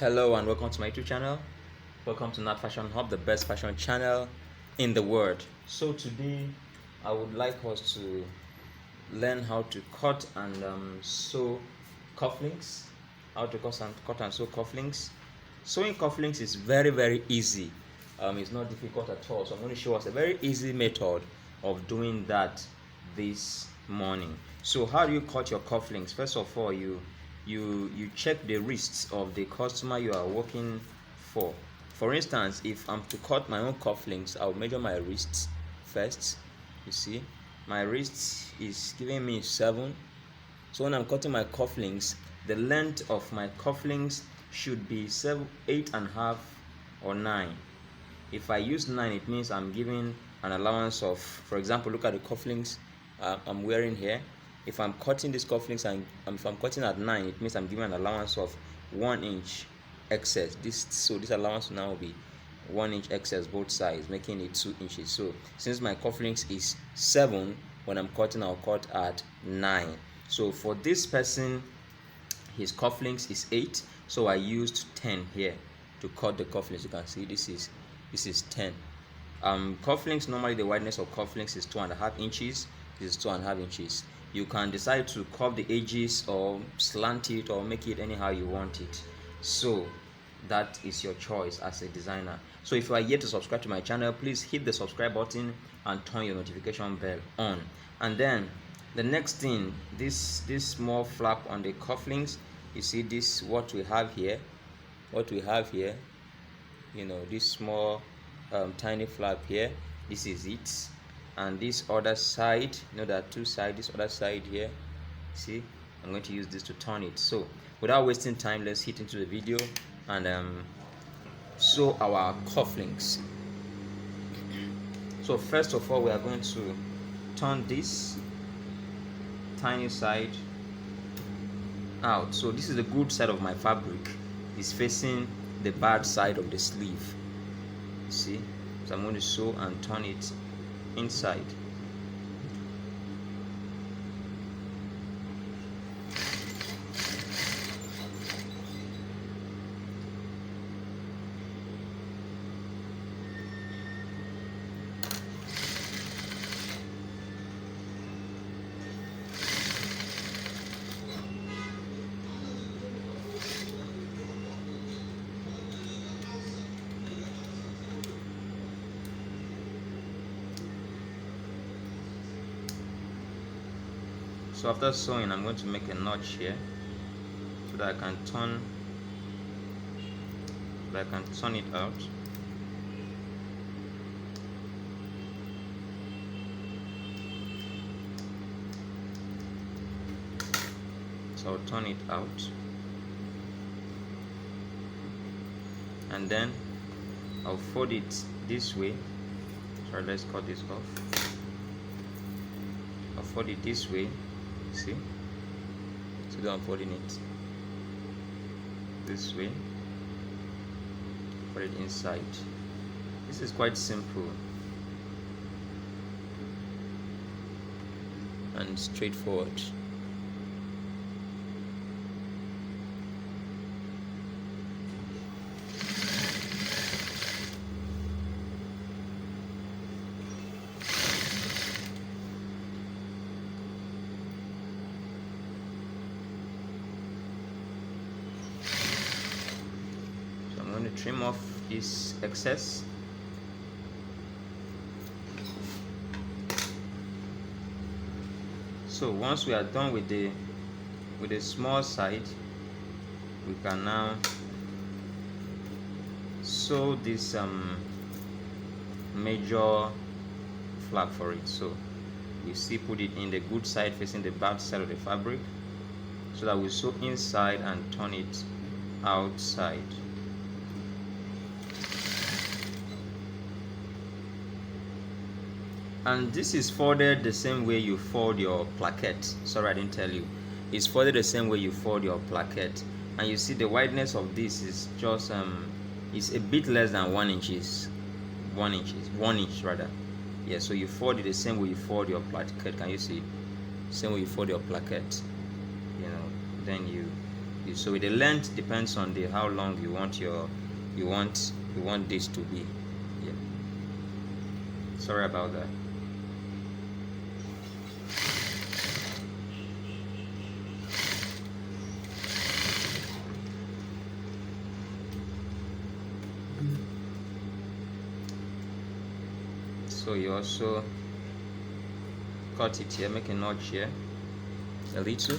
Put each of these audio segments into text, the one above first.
Hello and welcome to my YouTube channel. Welcome to Nat Fashion Hub, the best fashion channel in the world. So today I would like us to learn how to cut and sew cufflinks. How to cut and sew cufflinks. Sewing cufflinks is very easy. It's not difficult at all. So I'm going to show us a very easy method of doing that this morning. So how do you cut your cufflinks? First of all, you check the wrists of the customer you are working for. For instance, if I'm to cut my own cufflinks, I'll measure my wrists first. You see, my wrist is giving me 7. So when I'm cutting my cufflinks, the length of my cufflinks should be 7, 8.5 or 9. If I use 9, it means I'm giving an allowance of, for example, look at the cufflinks I'm wearing here. If I'm cutting these cufflinks and if I'm cutting at 9, it means I'm giving an allowance of 1 inch excess. This allowance now will be 1 inch excess both sides, making it 2 inches. So since my cufflinks is 7, when I'm cutting, I'll cut at 9. So for this person, his cufflinks is 8, so I used 10 here to cut the cufflinks. You can see this is 10. Cufflinks, normally the wideness of cufflinks is 2.5 inches. This is 2.5 inches. You can decide to curve the edges or slant it or make it anyhow you want it. So that is your choice as a designer. So if you are yet to subscribe to my channel, please hit the subscribe button and turn your notification bell on. And then the next thing, this small flap on the cufflinks, you see this, what we have here, you know, this small tiny flap here, this is it. And this other side, you know, there are 2 sides, this other side here, see, I'm going to use this to turn it. So without wasting time, let's hit into the video and sew our cufflinks. So first of all, we are going to turn this tiny side out. So this is the good side of my fabric, it's facing the bad side of the sleeve, see. So I'm going to sew and turn it inside. So after sewing, I'm going to make a notch here so that I can turn it out. So I'll turn it out, and then I'll fold it this way. Sorry, let's cut this off. I'll fold it this way. See, so I'm folding it this way, put it inside. This is quite simple and straightforward. I'm going to trim off this excess. So once we are done with the small side, we can now sew this major flap for it. So you see, put it in the good side facing the bad side of the fabric, so that we sew inside and turn it outside. And this is folded the same way you fold your plaquette. Sorry, I didn't tell you. It's folded the same way you fold your plaquette. And you see the wideness of this is just it's a bit less than 1 inch. 1 inch rather. Yeah, so you fold it the same way you fold your plaquette. Can you see? Same way you fold your plaquette. You know, then you So the length depends on the how long you want this to be. Yeah. Sorry about that. So you also cut it here, make a notch here a little,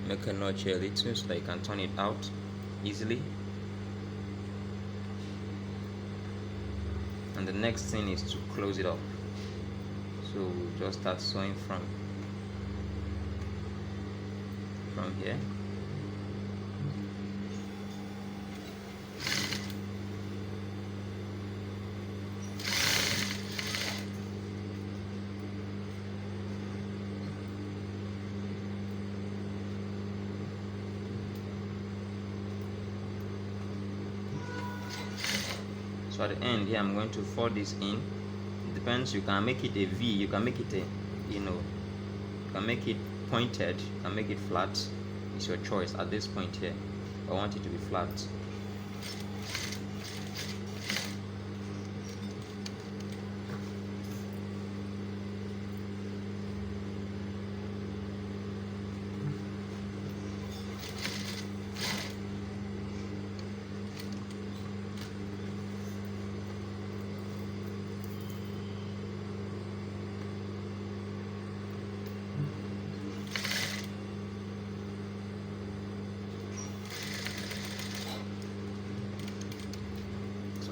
make a notch here a little so that you can turn it out easily. And the next thing is to close it up. So we'll just start sewing from here. So at the end here, I'm going to fold this in. It depends. You can make it a V. You can make it a, you can make it pointed. You can make it flat. It's your choice. At this point here, I want it to be flat.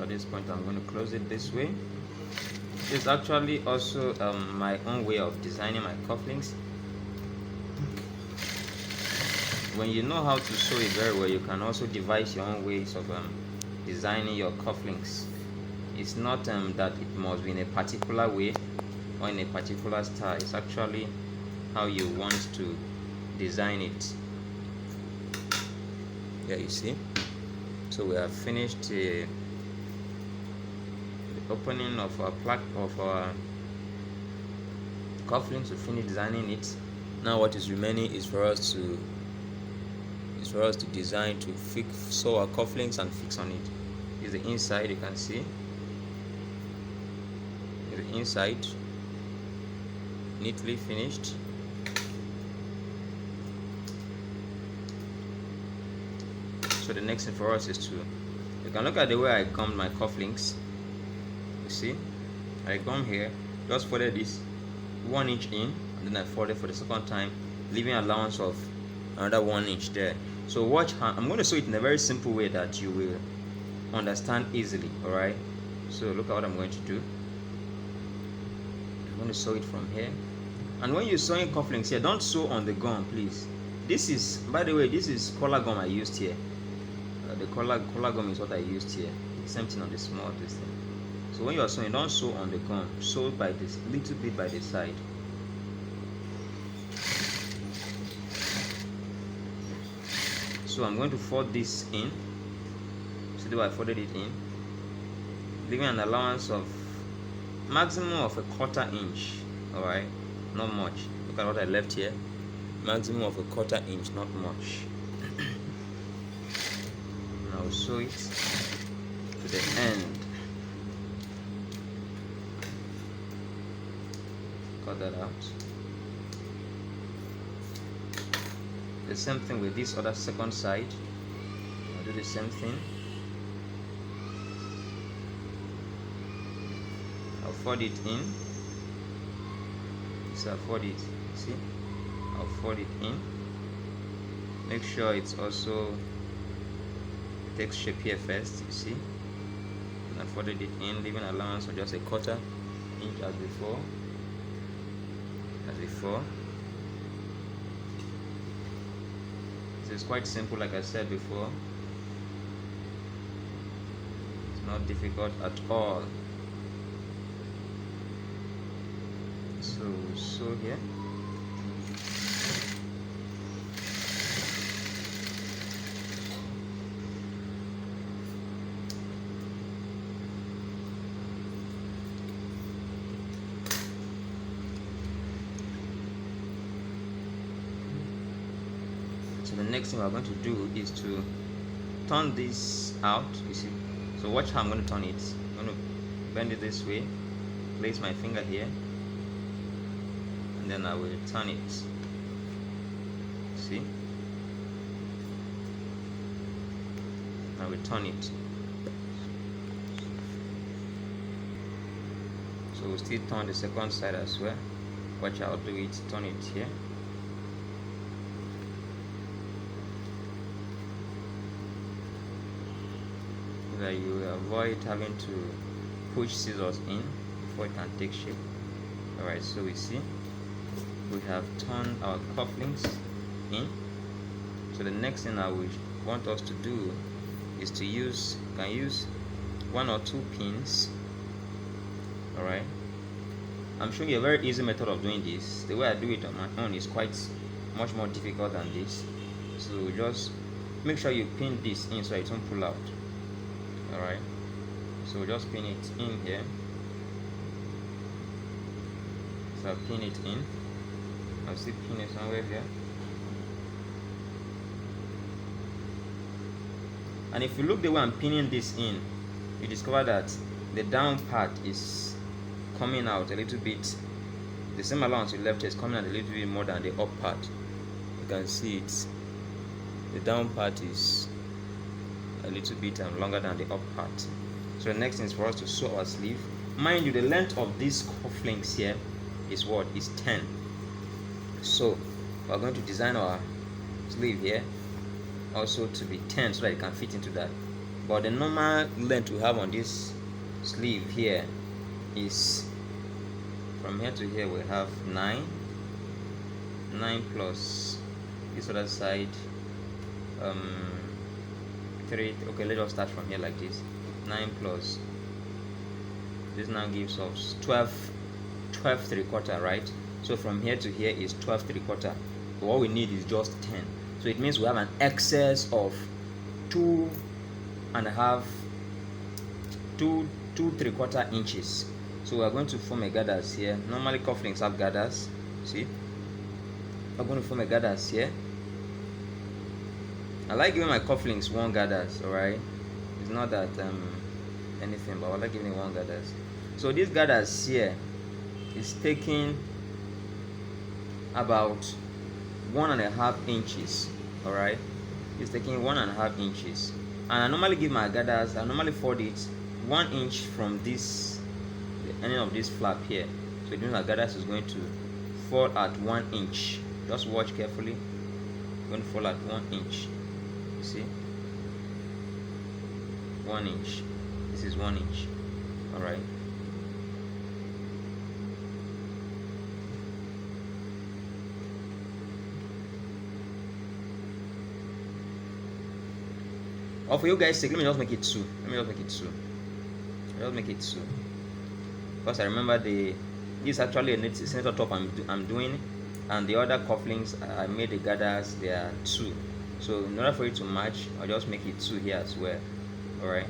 At this point, I'm going to close it this way. It's actually also my own way of designing my cufflinks. When you know how to sew it very well, you can also devise your own ways of designing your cufflinks. It's not that it must be in a particular way or in a particular style. It's actually how you want to design it. Yeah, you see. So we have finished the opening of our cufflinks. To finish designing it. Now what is remaining is for us to design, to sew our cufflinks and fix on it. Is the inside, you can see the inside neatly finished. So the next thing for us is to, you can look at the way I combed my cufflinks. You see, I come here, just folded this 1 inch in, and then I folded for the second time, leaving allowance of another 1 inch there. So watch how I'm going to sew it in a very simple way that you will understand easily. All right, so look at what I'm going to do. I'm going to sew it from here, and when you're sewing cufflinks here, don't sew on the gum, please. This is, by the way, this is collar gum I used here. The collar gum is what I used here. Same thing on the small this thing. So when you are sewing, don't sew on the gum, sew by this little bit by the side. So I'm going to fold this in. See the way I folded it in, leaving an allowance of maximum of a 1/4 inch. All right, not much. Look at what I left here. Maximum of a 1/4 inch, not much. Now sew it to the end. Cut that out. The same thing with this other second side. I'll do the same thing. I'll fold it in. So I'll fold it. See? I'll fold it in. Make sure it's also takes shape here first. You see? And I folded it in, leaving allowance for just a 1/4 inch as before. So it's quite simple, like I said before. It's not difficult at all. So here. So the next thing we're going to do is to turn this out, you see. So watch how I'm going to turn it. I'm going to bend it this way, place my finger here, and then I will turn it. See? I will turn it. So we'll still turn the second side as well. Watch how I'll do it, turn it here. So that you avoid having to push scissors in before it can take shape. Alright, so we see we have turned our cufflinks in. So the next thing I would want us to do is to use, can use 1 or 2 pins. Alright, I'm showing you a very easy method of doing this. The way I do it on my own is quite much more difficult than this. So just make sure you pin this in so it won't pull out. Alright, so just pin it in here. So I'll pin it in. I'll still pin it somewhere here. And if you look the way I'm pinning this in, you discover that the down part is coming out a little bit. The same allowance you left is coming out a little bit more than the up part. You can see it. The down part is a little bit longer than the up part. So the next thing is for us to sew our sleeve. Mind you, the length of these cufflinks here is what? Is 10. So we're going to design our sleeve here also to be 10 so that it can fit into that. But the normal length we have on this sleeve here is from here to here. We have 9 plus this other side 3. Okay, let's just start from here like this. 9 plus this now gives us 12 3/4, right? So from here to here is 12 3/4. But what we need is just 10. So it means we have an excess of 2 3/4 inches. So we are going to form a gathers here. Normally cufflinks have gathers. See, we're going to form a gathers here. I like giving my cufflinks 1 gathers. All right, it's not that anything, but I like giving it 1 gathers. So this gathers here is taking about 1.5 inches. All right, it's taking 1.5 inches. And I normally give my gathers, I normally fold it 1 inch from this, the ending of this flap here. So it means my gathers is going to fall at 1 inch. Just watch carefully. It's going to fall at 1 inch. You see, 1 inch. This is 1 inch. All right. Or for you guys' sake, let me just make it 2. Just make it 2. Because I remember this is actually a senator top I'm doing, and the other cufflinks I made the gathers, they are 2. So in order for it to match, I'll just make it 2 here as well. Alright.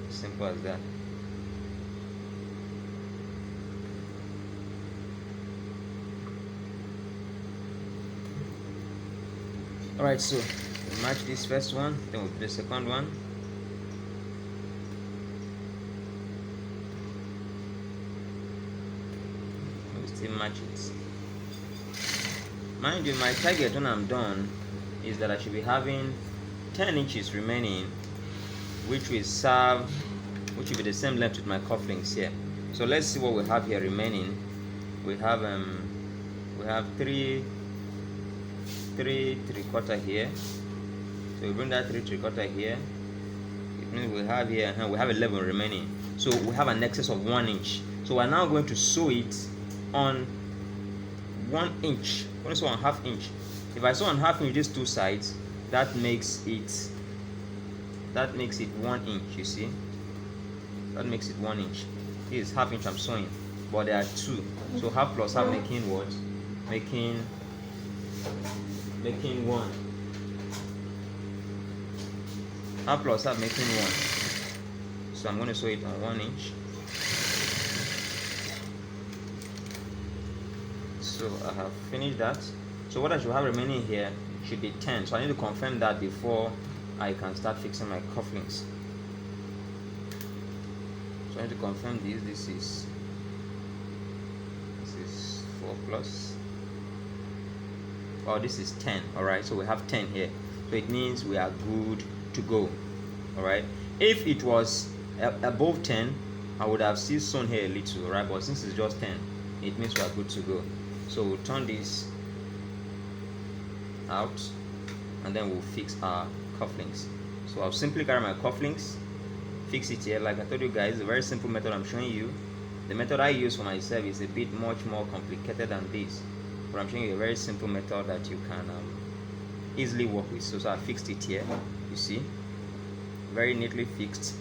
Simple as that. Alright, so we'll match this first one, then we'll do the second one. We'll still match it. Mind you, my target when I'm done is that I should be having 10 inches remaining, which will be the same length with my cufflinks here. So let's see what we have here remaining. We have 3 3/4 here. So we bring that 3 3/4 here. It means we have here, we have 11 remaining. So we have an excess of 1 inch. So we're now going to sew it on 1 inch. I'm going to sew on 1/2 inch. If I sew on 1/2 inch these 2 sides, that makes it 1 inch. You see, that makes it 1 inch. This is 1/2 inch I'm sewing, but there are 2. So 1/2 plus 1/2 making what? Making 1. 1/2 plus 1/2 making 1. So I'm going to sew it on 1 inch. So I have finished that. So what I should have remaining here should be 10. So I need to confirm that before I can start fixing my cufflinks. So I need to confirm this. This is 4 plus. Oh, this is 10. All right, so we have 10 here, so it means we are good to go. All right, if it was above 10, I would have still sewn here a little, right? But since it's just 10, it means we are good to go. So we'll turn this out and then we'll fix our cufflinks. So I'll simply carry my cufflinks, fix it here. Like I told you guys, a very simple method I'm showing you. The method I use for myself is a bit much more complicated than this, but I'm showing you a very simple method that you can easily work with. So I fixed it here, you see, very neatly fixed.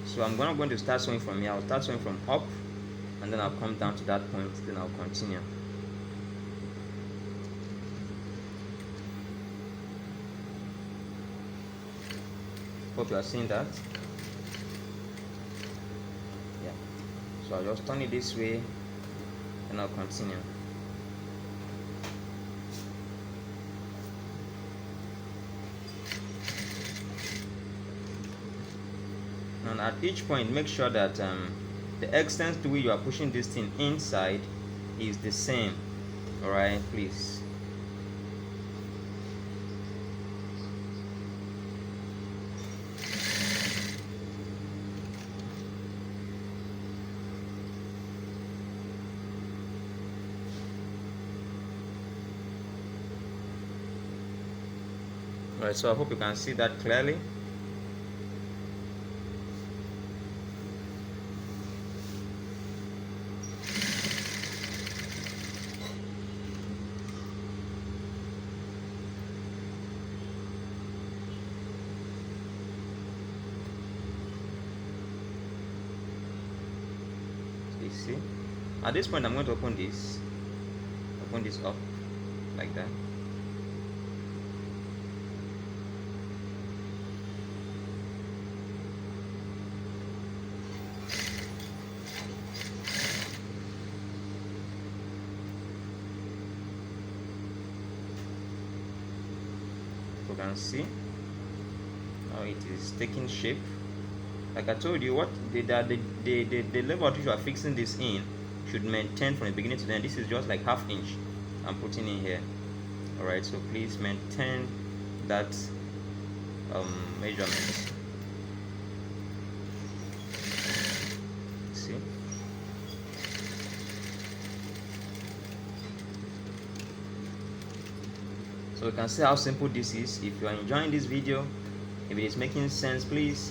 So I'm going to start sewing from here. I'll start sewing from up and then I'll come down to that point, then I'll continue. Hope you are seeing that. Yeah, so I'll just turn it this way and I'll continue. And at each point, make sure that the extent to which you are pushing this thing inside is the same. All right, please. All right, so I hope you can see that clearly. See, at this point I'm going to open this up like that. You can see how it is taking shape. Like I told you, what the level at which you are fixing this in should maintain from the beginning to the end. This is just like ½ inch I'm putting in here. All right, so please maintain that measurement. See, so you can see how simple this is. If you are enjoying this video, if it is making sense, please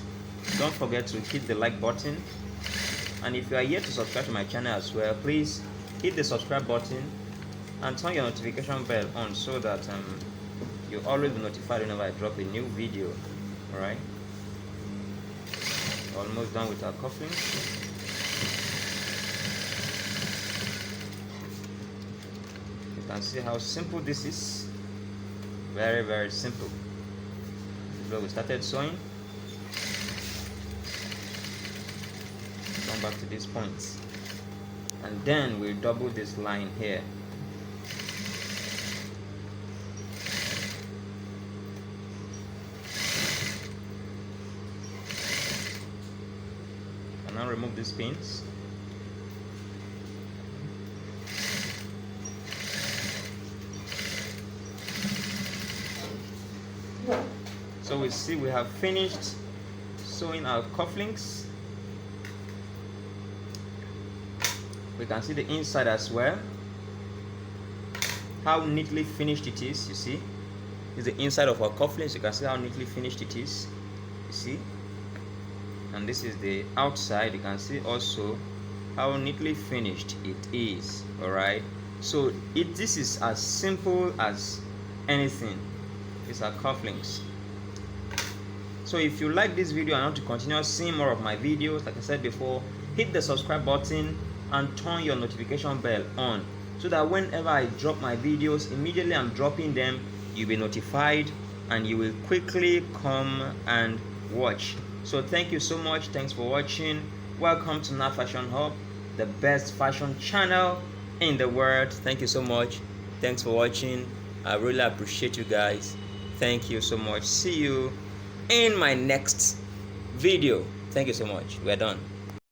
don't forget to hit the like button, and if you are yet to subscribe to my channel as well, please hit the subscribe button and turn your notification bell on so that you'll always be notified whenever I drop a new video. All right, almost done with our cufflinks. You can see how simple this is. Very, very simple. This is where we started sewing. Back to these points, and then we'll double this line here. And now remove these pins. So we see we have finished sewing our cufflinks. We can see the inside as well, how neatly finished it is. You see, this is the inside of our cufflinks. You can see how neatly finished it is, you see, and this is the outside. You can see also how neatly finished it is. All right, so this is as simple as anything. These are cufflinks. So if you like this video and want to continue seeing more of my videos, like I said before, hit the subscribe button and turn your notification bell on so that whenever I drop my videos, immediately I'm dropping them, you'll be notified and you will quickly come and watch. So thank you so much. Thanks for watching. Welcome to Nat Fashion Hub, the best fashion channel in the world. Thank you so much. Thanks for watching. I really appreciate you guys. Thank you so much. See you in my next video. Thank you so much. We're done.